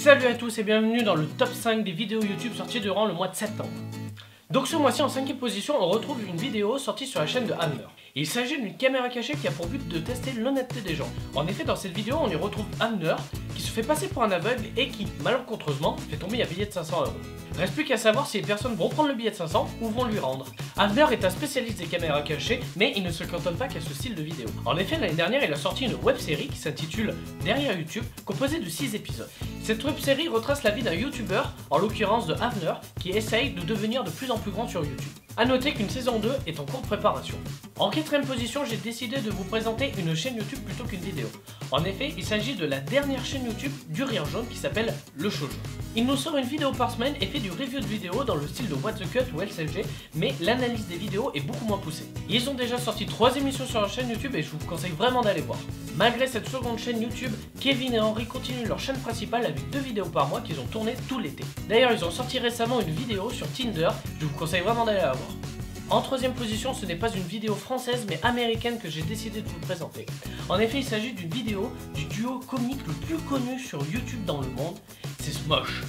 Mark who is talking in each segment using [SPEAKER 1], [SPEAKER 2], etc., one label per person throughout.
[SPEAKER 1] Salut à tous et bienvenue dans le top 5 des vidéos YouTube sorties durant le mois de septembre. Donc ce mois-ci en 5ème position on retrouve une vidéo sortie sur la chaîne de Hammer. Il s'agit d'une caméra cachée qui a pour but de tester l'honnêteté des gens. En effet dans cette vidéo on y retrouve Hammer qui se fait passer pour un aveugle et qui malencontreusement fait tomber un billet de 500 €. Reste plus qu'à savoir si les personnes vont prendre le billet de 500 ou vont lui rendre. Hammer est un spécialiste des caméras cachées mais il ne se cantonne pas qu'à ce style de vidéo. En effet l'année dernière il a sorti une web série qui s'intitule Derrière YouTube composée de 6 épisodes. Cette web série retrace la vie d'un youtubeur, en l'occurrence de Hammer, qui essaye de devenir de plus en plus grand sur YouTube. A noter qu'une saison 2 est en cours de préparation. En 4ème position, j'ai décidé de vous présenter une chaîne YouTube plutôt qu'une vidéo. En effet, il s'agit de la dernière chaîne YouTube du Rire Jaune qui s'appelle Le Show Jaune. Il nous sort une vidéo par semaine et fait du review de vidéos dans le style de What the Cut ou LCG, mais l'analyse des vidéos est beaucoup moins poussée. Ils ont déjà sorti 3 émissions sur leur chaîne YouTube et je vous conseille vraiment d'aller voir. Malgré cette seconde chaîne YouTube, Kevin et Henry continuent leur chaîne principale avec 2 vidéos par mois qu'ils ont tournées tout l'été. D'ailleurs, ils ont sorti récemment une vidéo sur Tinder, je vous conseille vraiment d'aller la voir. En 3ème position, ce n'est pas une vidéo française mais américaine que j'ai décidé de vous présenter. En effet, il s'agit d'une vidéo du duo comique le plus connu sur YouTube dans le monde, c'est Smosh.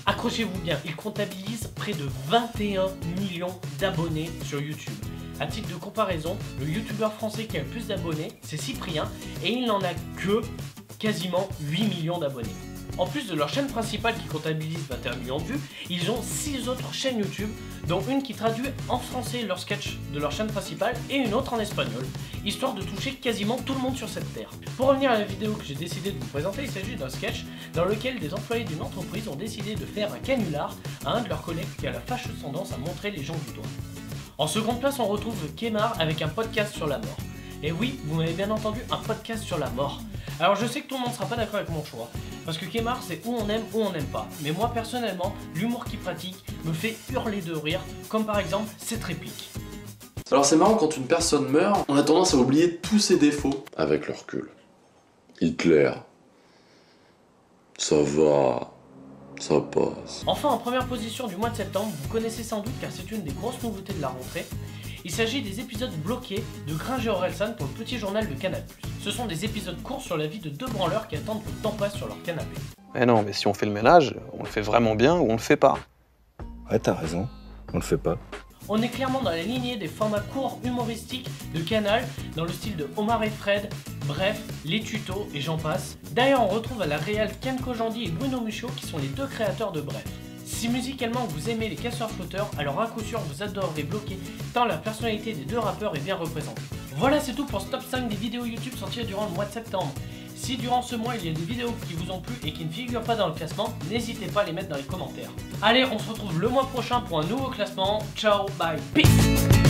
[SPEAKER 1] Accrochez-vous bien, il comptabilise près de 21 millions d'abonnés sur YouTube. À titre de comparaison, le youtubeur français qui a le plus d'abonnés, c'est Cyprien, et il n'en a que quasiment 8 millions d'abonnés. En plus de leur chaîne principale qui comptabilise 21 millions de vues, ils ont 6 autres chaînes YouTube, dont une qui traduit en français leurs sketchs de leur chaîne principale et une autre en espagnol, histoire de toucher quasiment tout le monde sur cette terre. Pour revenir à la vidéo que j'ai décidé de vous présenter, il s'agit d'un sketch dans lequel des employés d'une entreprise ont décidé de faire un canular à un de leurs collègues qui a la fâcheuse tendance à montrer les gens du doigt. En seconde place, on retrouve Kemar avec un podcast sur la mort. Et oui, vous m'avez bien entendu, un podcast sur la mort. Alors je sais que tout le monde ne sera pas d'accord avec mon choix, parce que Kemar c'est où on aime ou on n'aime pas. Mais moi personnellement, l'humour qu'il pratique me fait hurler de rire, comme par exemple cette réplique.
[SPEAKER 2] Alors c'est marrant, quand une personne meurt, on a tendance à oublier tous ses défauts.
[SPEAKER 3] Avec le recul. Hitler. Ça va. Ça passe.
[SPEAKER 1] Enfin en première position du mois de septembre, vous connaissez sans doute car c'est une des grosses nouveautés de la rentrée. Il s'agit des épisodes bloqués de Gringer Orelsan pour le petit journal de Canal+. Ce sont des épisodes courts sur la vie de 2 branleurs qui attendent que le temps passe sur leur canapé.
[SPEAKER 4] Mais non, mais si on fait le ménage, on le fait vraiment bien ou on le fait pas.
[SPEAKER 5] Ouais, t'as raison, on le fait pas.
[SPEAKER 1] On est clairement dans la lignée des formats courts humoristiques de Canal, dans le style de Omar et Fred, bref, les tutos et j'en passe. D'ailleurs, on retrouve à la réal Ken Kojandi et Bruno Muccio qui sont les 2 créateurs de Bref. Si musicalement vous aimez les casseurs-flotteurs, alors à coup sûr vous adorerez Bloqué, tant la personnalité des 2 rappeurs est bien représentée. Voilà, c'est tout pour ce top 5 des vidéos YouTube sorties durant le mois de septembre. Si durant ce mois il y a des vidéos qui vous ont plu et qui ne figurent pas dans le classement, n'hésitez pas à les mettre dans les commentaires. Allez, on se retrouve le mois prochain pour un nouveau classement. Ciao, bye, peace!